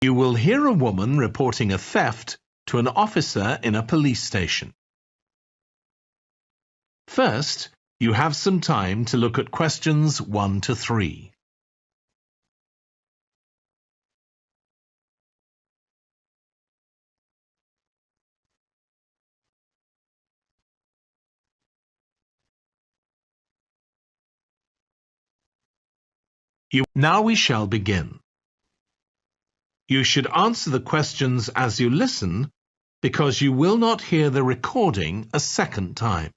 You will hear a woman reporting a theft to an officer in a police station. First, you have some time to look at questions 1 to 3. Now we shall begin. You should answer the questions as you listen, because you will not hear the recording a second time.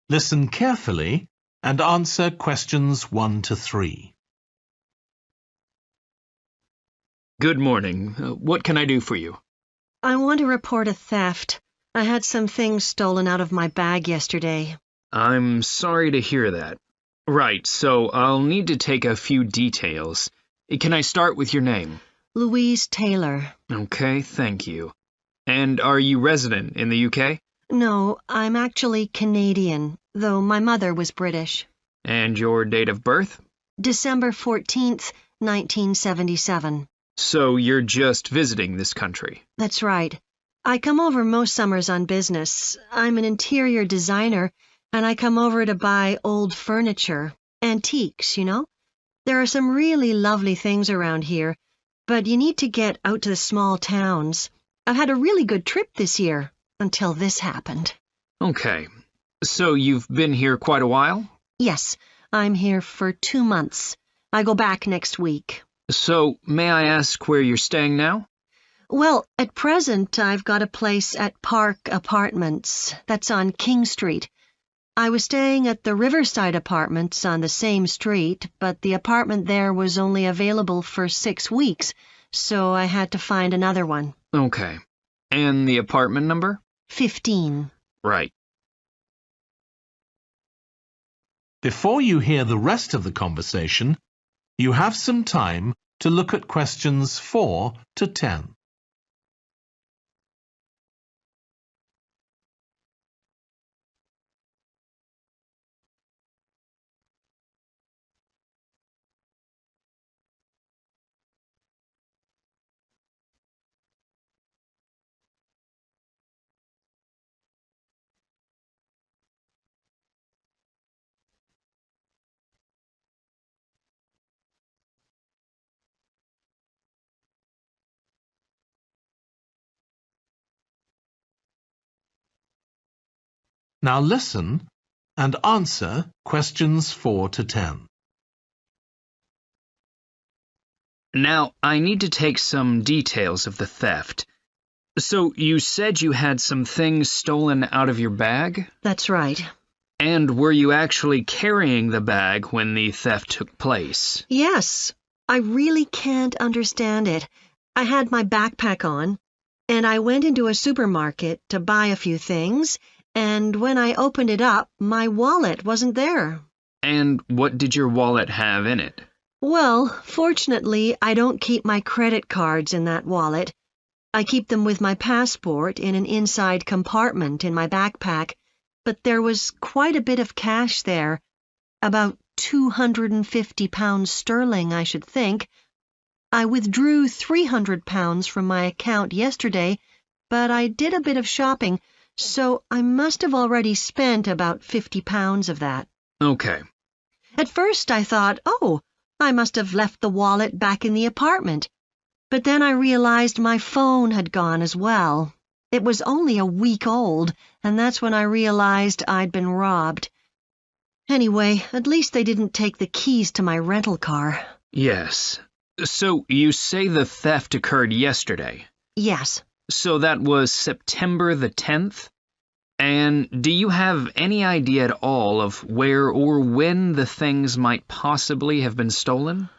Listen carefully and answer questions 1 to 3. Good morning. What can I do for you? I want to report a theft. I had some things stolen out of my bag yesterday. I'm sorry to hear that. Right, so I'll need to take a few details. Can I start with your name? Louise Taylor. Okay, thank you. And are you resident in the UK? No, I'm actually Canadian, though my mother was British. And your date of birth? December 14th, 1977. So you're just visiting this country? That's right. I come over most summers on business. I'm an interior designer, and I come over to buy old furniture, antiques, you know? There are some really lovely things around here, but you need to get out to the small towns. I've had a really good trip this year, until this happened. Okay. So you've been here quite a while? Yes, I'm here for 2 months. I go back next week. So, may I ask where you're staying now? Well, at present, I've got a place at Park Apartments. That's on King Street. I was staying at the Riverside Apartments on the same street, but the apartment there was only available for 6 weeks, so I had to find another one. Okay. And the apartment number? 15. Right. Before you hear the rest of the conversation, you have some time to look at questions 4 to 10. Now listen and answer questions 4 to 10. Now, I need to take some details of the theft. So, you said you had some things stolen out of your bag? That's right. And were you actually carrying the bag when the theft took place? Yes, I really can't understand it. I had my backpack on, and I went into a supermarket to buy a few things, and when I opened it up, my wallet wasn't there. And what did your wallet have in it? Well, fortunately, I don't keep my credit cards in that wallet. I keep them with my passport in an inside compartment in my backpack, but there was quite a bit of cash there, about £250 sterling, I should think. I withdrew £300 from my account yesterday, but I did a bit of shopping, so I must have already spent about £50 of that. Okay. At first I thought, oh, I must have left the wallet back in the apartment. But then I realized my phone had gone as well. It was only a week old, and that's when I realized I'd been robbed. Anyway, at least they didn't take the keys to my rental car. Yes. So, you say the theft occurred yesterday? Yes. So that was September the 10th? And do you have any idea at all of where or when the things might possibly have been stolen?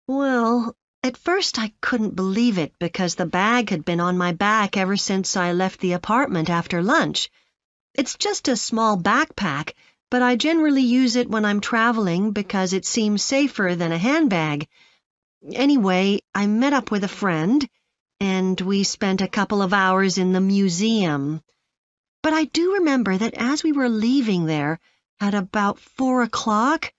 Well, at first I couldn't believe it because the bag had been on my back ever since I left the apartment after lunch. It's just a small backpack, but I generally use it when I'm traveling because it seems safer than a handbag. Anyway, I met up with a friend, and we spent a couple of hours in the museum. But I do remember that as we were leaving there, at about 4 o'clock,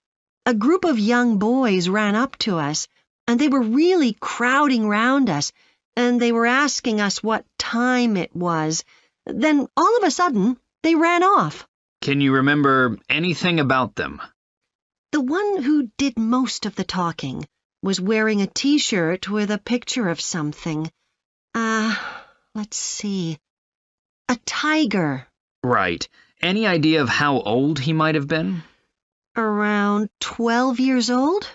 a group of young boys ran up to us. and they were really crowding round us, and they were asking us what time it was. Then, all of a sudden, they ran off. Can you remember anything about them? The one who did most of the talking was wearing a T-shirt with a picture of something. Let's see. A tiger. Right. Any idea of how old he might have been? Around 12 years old?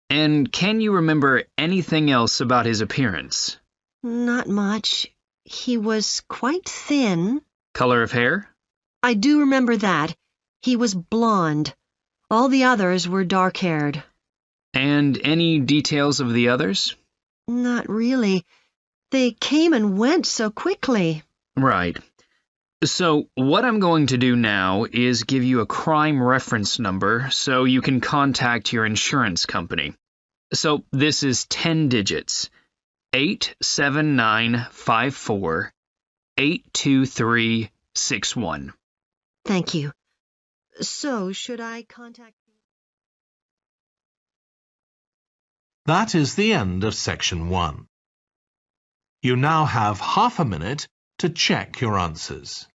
And can you remember anything else about his appearance? Not much. He was quite thin. Color of hair? I do remember that. He was blonde. All the others were dark-haired. And any details of the others? Not really. They came and went so quickly. Right. So, what I'm going to do now is give you a crime reference number so you can contact your insurance company. So, this is 10 digits. 87954 82361. Thank you. So, should I contact you? That is the end of section 1. You now have half a minute to check your answers.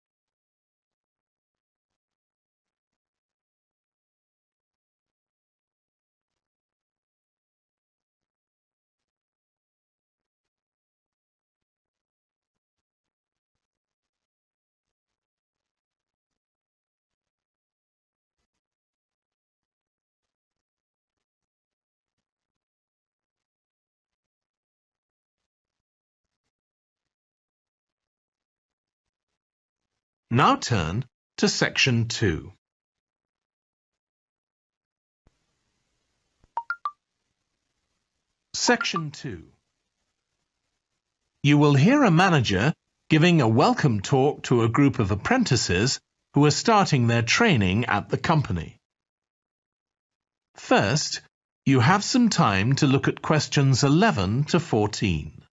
Now turn to section 2. Section 2. You will hear a manager giving a welcome talk to a group of apprentices who are starting their training at the company. First, you have some time to look at questions 11 to 14.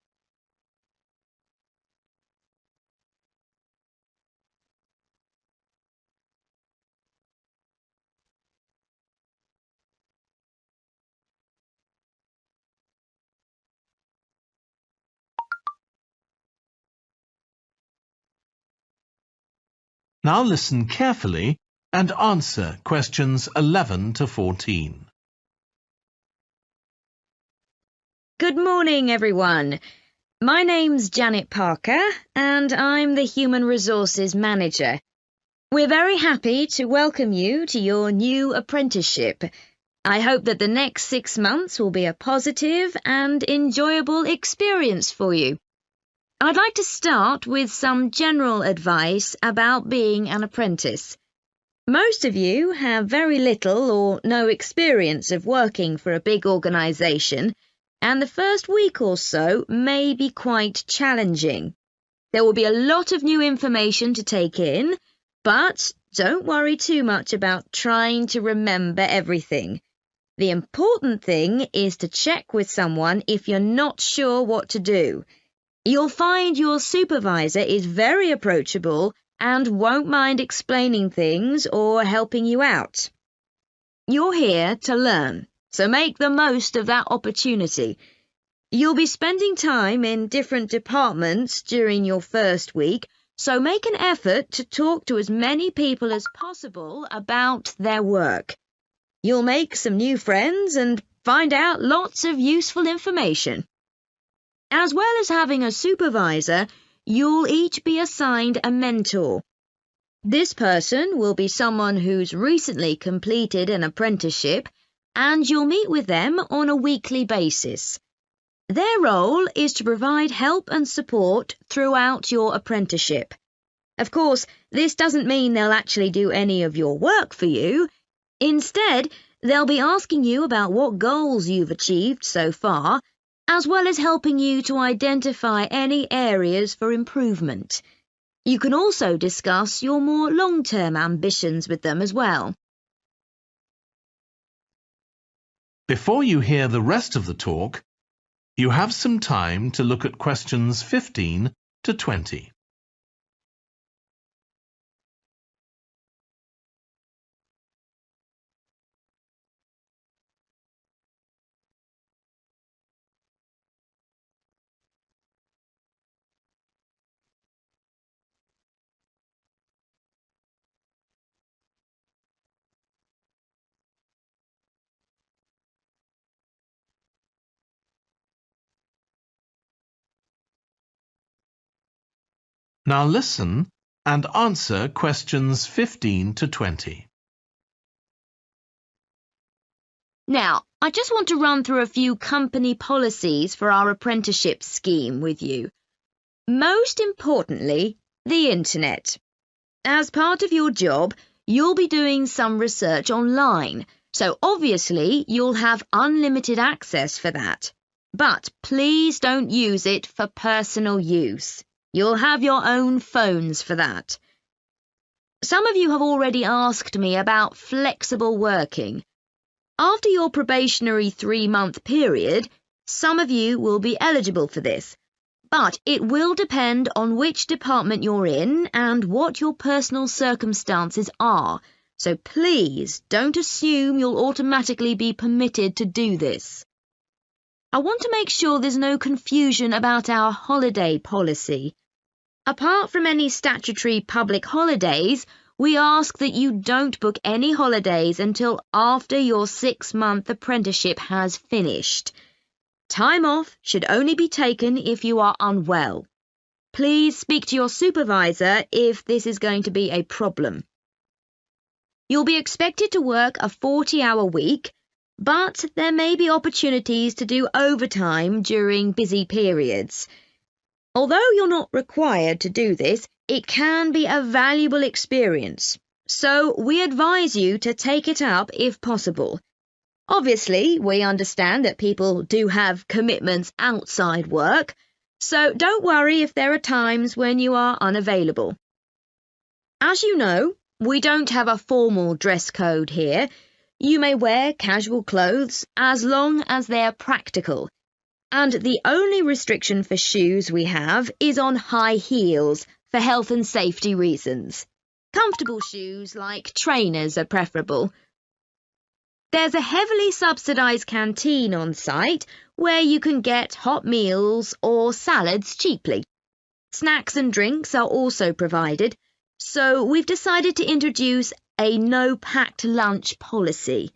Now listen carefully and answer questions 11 to 14. Good morning, everyone. My name's Janet Parker, and I'm the Human Resources Manager. We're very happy to welcome you to your new apprenticeship. I hope that the next 6 months will be a positive and enjoyable experience for you. I'd like to start with some general advice about being an apprentice. Most of you have very little or no experience of working for a big organisation, and the first week or so may be quite challenging. There will be a lot of new information to take in, but don't worry too much about trying to remember everything. The important thing is to check with someone if you're not sure what to do. You'll find your supervisor is very approachable and won't mind explaining things or helping you out. You're here to learn, so make the most of that opportunity. You'll be spending time in different departments during your first week, so make an effort to talk to as many people as possible about their work. You'll make some new friends and find out lots of useful information. As well as having a supervisor, you'll each be assigned a mentor. This person will be someone who's recently completed an apprenticeship, and you'll meet with them on a weekly basis. Their role is to provide help and support throughout your apprenticeship. Of course, this doesn't mean they'll actually do any of your work for you. Instead, they'll be asking you about what goals you've achieved so far, as well as helping you to identify any areas for improvement. You can also discuss your more long-term ambitions with them as well. Before you hear the rest of the talk, you have some time to look at questions 15 to 20. Now listen and answer questions 15 to 20. Now, I just want to run through a few company policies for our apprenticeship scheme with you. Most importantly, the internet. As part of your job, you'll be doing some research online, so obviously you'll have unlimited access for that. But please don't use it for personal use. You'll have your own phones for that. Some of you have already asked me about flexible working. After your probationary 3-month period, some of you will be eligible for this, but it will depend on which department you're in and what your personal circumstances are, so please don't assume you'll automatically be permitted to do this. I want to make sure there's no confusion about our holiday policy. Apart from any statutory public holidays, we ask that you don't book any holidays until after your 6-month apprenticeship has finished. Time off should only be taken if you are unwell. Please speak to your supervisor if this is going to be a problem. You'll be expected to work a 40-hour week, but there may be opportunities to do overtime during busy periods. Although you're not required to do this, it can be a valuable experience, so we advise you to take it up if possible. Obviously, we understand that people do have commitments outside work, so don't worry if there are times when you are unavailable. As you know, we don't have a formal dress code here. You may wear casual clothes as long as they're practical. And the only restriction for shoes we have is on high heels for health and safety reasons. Comfortable shoes like trainers are preferable. There's a heavily subsidised canteen on site where you can get hot meals or salads cheaply. Snacks and drinks are also provided, so we've decided to introduce a no-packed lunch policy.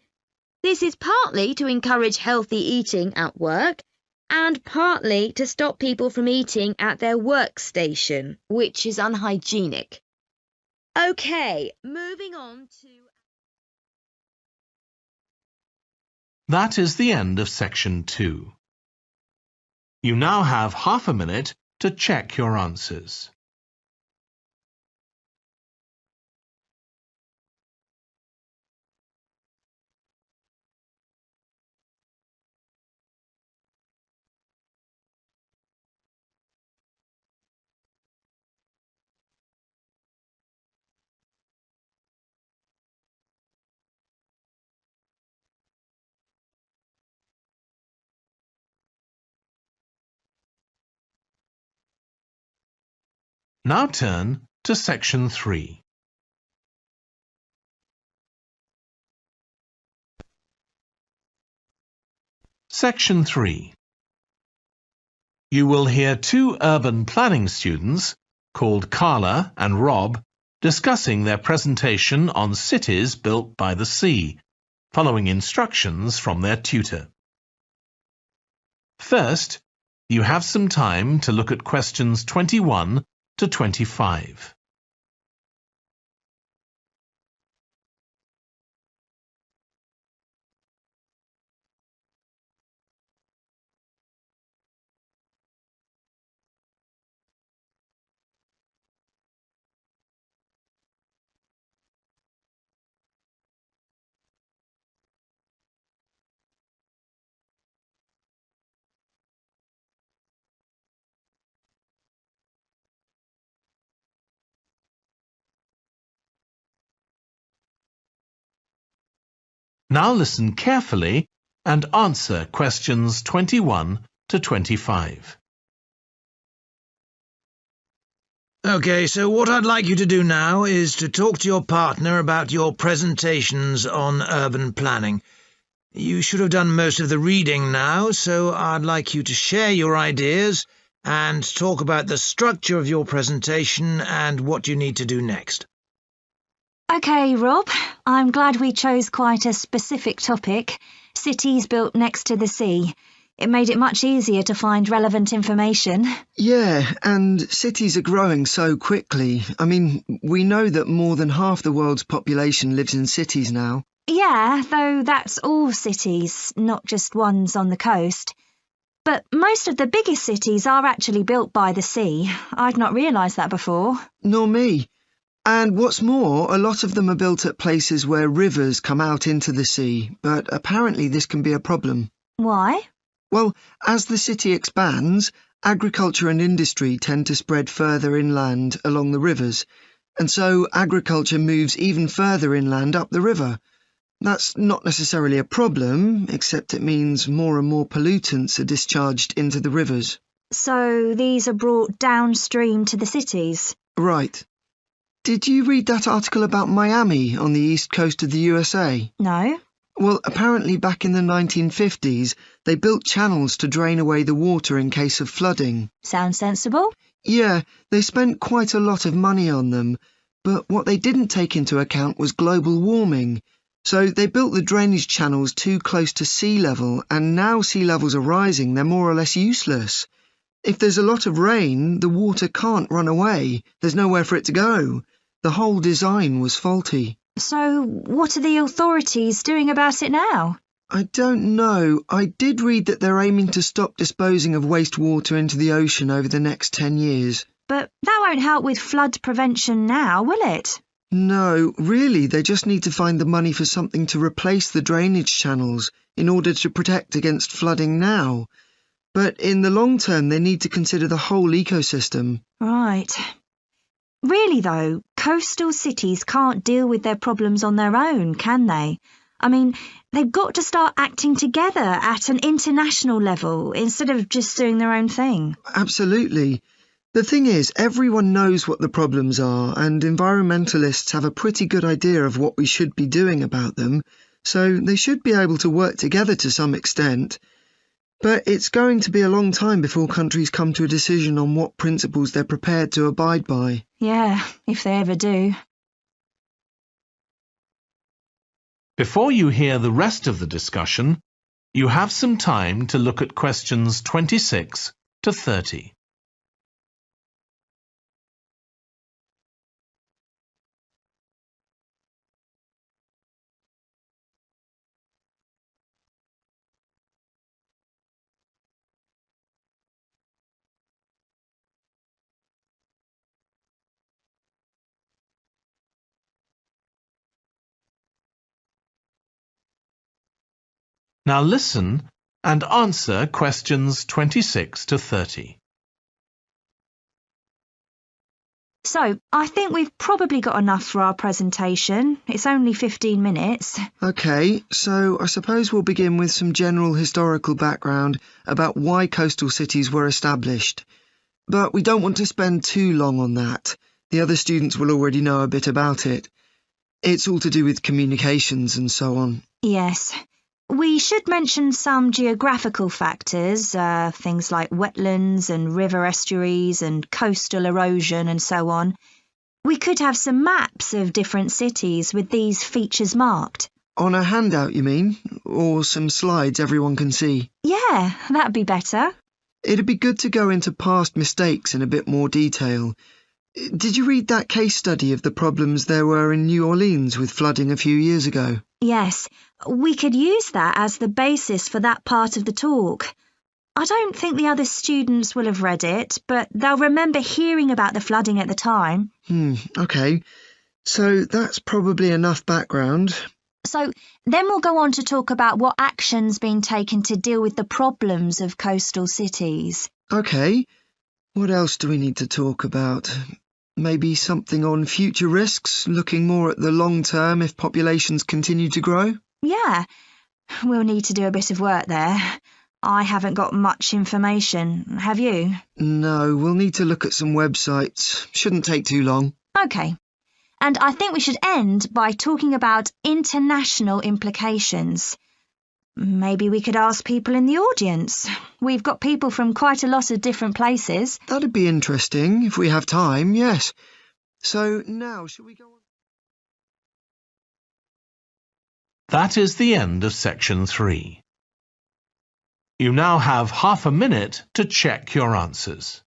This is partly to encourage healthy eating at work, and partly to stop people from eating at their workstation, which is unhygienic. Okay, moving on to... That is the end of section 2. You now have half a minute to check your answers. Now turn to section 3. Section 3. You will hear 2 urban planning students, called Carla and Rob, discussing their presentation on cities built by the sea, following instructions from their tutor. First, you have some time to look at questions 21 to 25. Now listen carefully and answer questions 21 to 25. Okay, so what I'd like you to do now is to talk to your partner about your presentations on urban planning. You should have done most of the reading now, so I'd like you to share your ideas and talk about the structure of your presentation and what you need to do next. OK, Rob, I'm glad we chose quite a specific topic, cities built next to the sea. It made it much easier to find relevant information. Yeah, and cities are growing so quickly. I mean, we know that more than half the world's population lives in cities now. Yeah, though that's all cities, not just ones on the coast. But most of the biggest cities are actually built by the sea. I'd not realised that before. Nor me. And what's more, a lot of them are built at places where rivers come out into the sea, but apparently this can be a problem. Why? Well, as the city expands, agriculture and industry tend to spread further inland along the rivers, and so agriculture moves even further inland up the river. That's not necessarily a problem, except it means more and more pollutants are discharged into the rivers. So these are brought downstream to the cities? Right. Did you read that article about Miami on the east coast of the USA? No. Well, apparently back in the 1950s, they built channels to drain away the water in case of flooding. Sounds sensible. Yeah, they spent quite a lot of money on them, but what they didn't take into account was global warming. So they built the drainage channels too close to sea level, and now sea levels are rising, they're more or less useless. If there's a lot of rain, the water can't run away. There's nowhere for it to go. The whole design was faulty. So what are the authorities doing about it now? I don't know. I did read that they're aiming to stop disposing of wastewater into the ocean over the next 10 years. But that won't help with flood prevention now, will it? No, really, they just need to find the money for something to replace the drainage channels in order to protect against flooding now. But in the long term, they need to consider the whole ecosystem. Right. Really, though, coastal cities can't deal with their problems on their own, can they? I mean, they've got to start acting together at an international level instead of just doing their own thing. Absolutely. The thing is, everyone knows what the problems are, and environmentalists have a pretty good idea of what we should be doing about them, so they should be able to work together to some extent. But it's going to be a long time before countries come to a decision on what principles they're prepared to abide by. Yeah, if they ever do. Before you hear the rest of the discussion, you have some time to look at questions 26 to 30. Now listen and answer questions 26 to 30. So, I think we've probably got enough for our presentation. It's only 15 minutes. OK, so I suppose we'll begin with some general historical background about why coastal cities were established. But we don't want to spend too long on that. The other students will already know a bit about it. It's all to do with communications and so on. Yes. We should mention some geographical factors, things like wetlands and river estuaries and coastal erosion and so on. We could have some maps of different cities with these features marked. On a handout, you mean? Or some slides everyone can see? Yeah, that'd be better. It'd be good to go into past mistakes in a bit more detail. Did you read that case study of the problems there were in New Orleans with flooding a few years ago? Yes, we could use that as the basis for that part of the talk. I don't think the other students will have read it, but they'll remember hearing about the flooding at the time. OK. So that's probably enough background. So then we'll go on to talk about what action's been taken to deal with the problems of coastal cities. OK. What else do we need to talk about? Maybe something on future risks, looking more at the long term if populations continue to grow? Yeah, we'll need to do a bit of work there. I haven't got much information, have you? No, we'll need to look at some websites. Shouldn't take too long. OK. And I think we should end by talking about international implications. Maybe we could ask people in the audience. We've got people from quite a lot of different places. That'd be interesting, if we have time, yes. So now, shall we go on? That is the end of section 3. You now have half a minute to check your answers.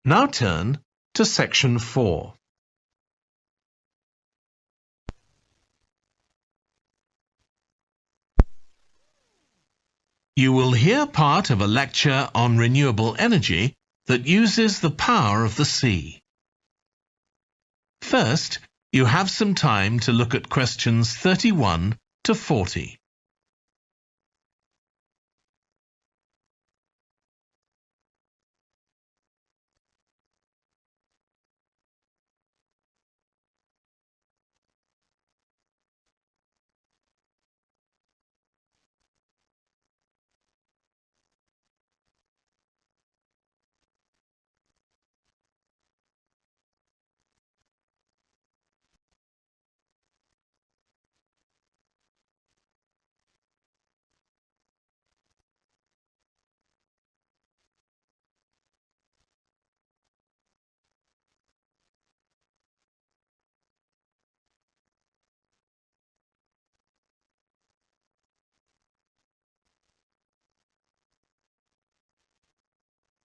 Now turn to section 4. You will hear part of a lecture on renewable energy that uses the power of the sea. First, you have some time to look at questions 31 to 40.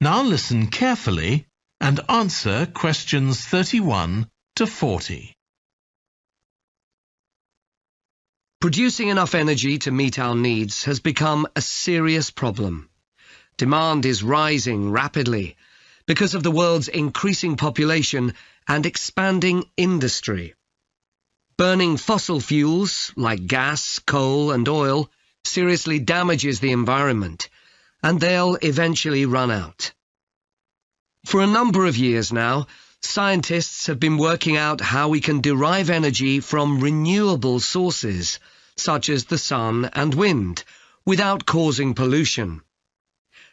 Now listen carefully and answer questions 31 to 40. Producing enough energy to meet our needs has become a serious problem. Demand is rising rapidly because of the world's increasing population and expanding industry. Burning fossil fuels like gas, coal and oil seriously damages the environment, and they'll eventually run out. For a number of years now, scientists have been working out how we can derive energy from renewable sources, such as the sun and wind, without causing pollution.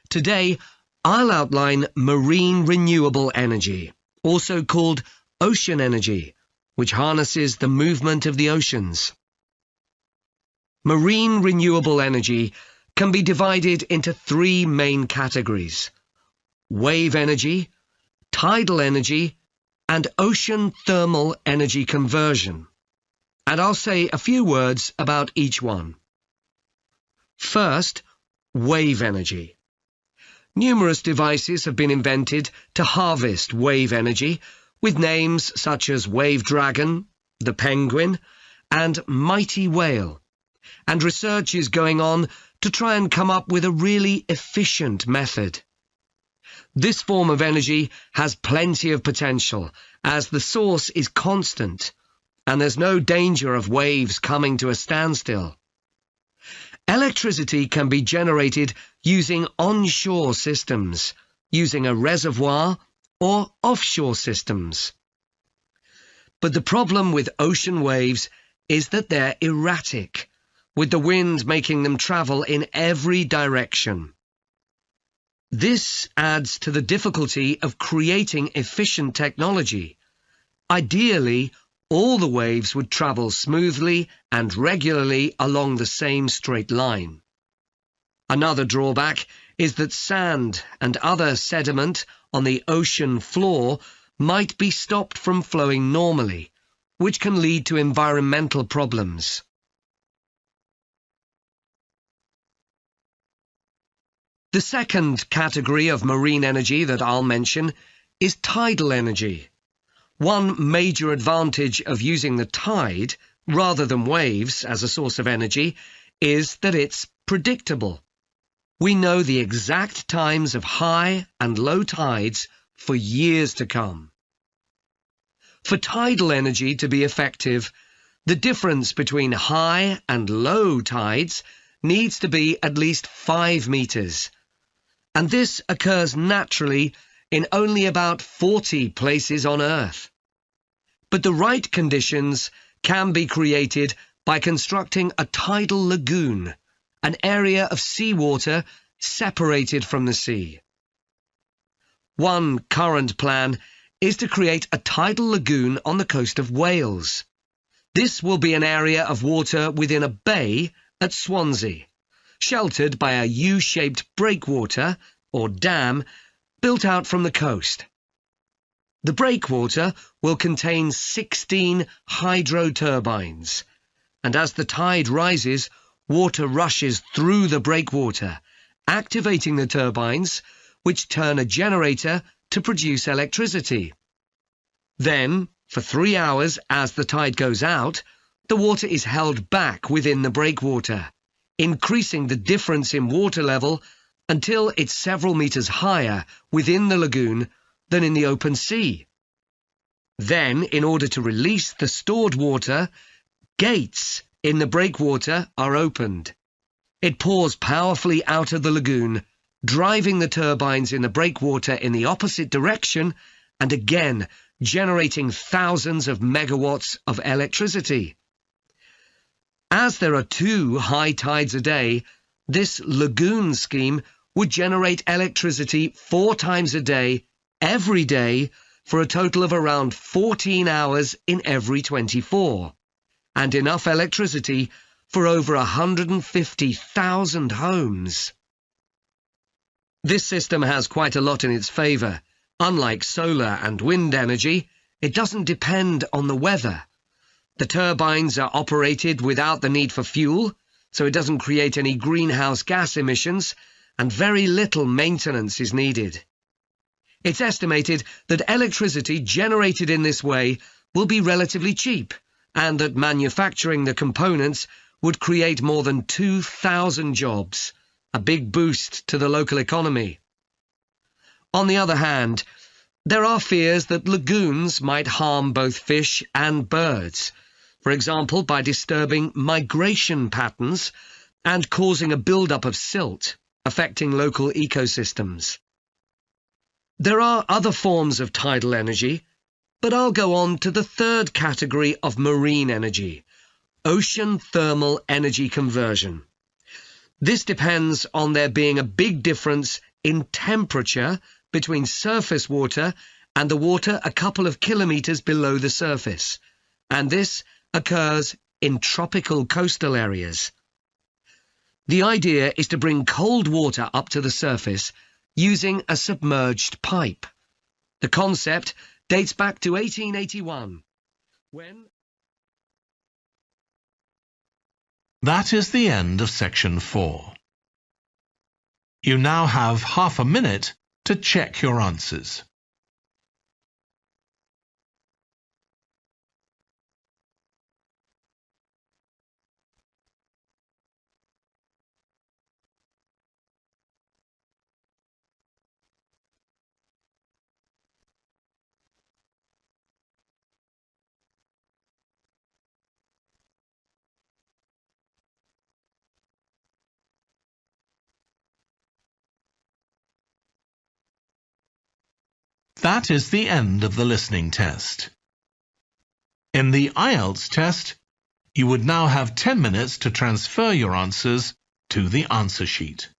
Today, I'll outline marine renewable energy, also called ocean energy, which harnesses the movement of the oceans. Marine renewable energy can be divided into 3 main categories: wave energy, tidal energy, and ocean thermal energy conversion. And I'll say a few words about each one. First, wave energy. Numerous devices have been invented to harvest wave energy, with names such as Wave Dragon, the Penguin, and Mighty Whale. And research is going on to try and come up with a really efficient method. This form of energy has plenty of potential, as the source is constant, and there's no danger of waves coming to a standstill. Electricity can be generated using onshore systems, using a reservoir, or offshore systems. But the problem with ocean waves is that they're erratic, with the wind making them travel in every direction. This adds to the difficulty of creating efficient technology. Ideally, all the waves would travel smoothly and regularly along the same straight line. Another drawback is that sand and other sediment on the ocean floor might be stopped from flowing normally, which can lead to environmental problems. The second category of marine energy that I'll mention is tidal energy. One major advantage of using the tide, rather than waves, as a source of energy, is that it's predictable. We know the exact times of high and low tides for years to come. For tidal energy to be effective, the difference between high and low tides needs to be at least 5 meters. And this occurs naturally in only about 40 places on Earth. But the right conditions can be created by constructing a tidal lagoon, an area of seawater separated from the sea. One current plan is to create a tidal lagoon on the coast of Wales. This will be an area of water within a bay at Swansea, sheltered by a U-shaped breakwater, or dam, built out from the coast. The breakwater will contain 16 hydro turbines, and as the tide rises, water rushes through the breakwater, activating the turbines, which turn a generator to produce electricity. Then, for 3 hours as the tide goes out, the water is held back within the breakwater, increasing the difference in water level until it's several meters higher within the lagoon than in the open sea. Then, in order to release the stored water, gates in the breakwater are opened. It pours powerfully out of the lagoon, driving the turbines in the breakwater in the opposite direction and again generating thousands of megawatts of electricity. As there are 2 high tides a day, this lagoon scheme would generate electricity 4 times a day, every day, for a total of around 14 hours in every 24, and enough electricity for over 150,000 homes. This system has quite a lot in its favour. Unlike solar and wind energy, it doesn't depend on the weather. The turbines are operated without the need for fuel, so it doesn't create any greenhouse gas emissions, and very little maintenance is needed. It's estimated that electricity generated in this way will be relatively cheap, and that manufacturing the components would create more than 2,000 jobs, a big boost to the local economy. On the other hand, there are fears that lagoons might harm both fish and birds, for example by disturbing migration patterns and causing a build-up of silt, affecting local ecosystems. There are other forms of tidal energy, but I'll go on to the third category of marine energy, ocean thermal energy conversion. This depends on there being a big difference in temperature between surface water and the water a couple of kilometres below the surface, and this occurs in tropical coastal areas. The idea is to bring cold water up to the surface using a submerged pipe. The concept dates back to 1881, when... That is the end of section 4. You now have half a minute to check your answers. That is the end of the listening test. In the IELTS test, you would now have 10 minutes to transfer your answers to the answer sheet.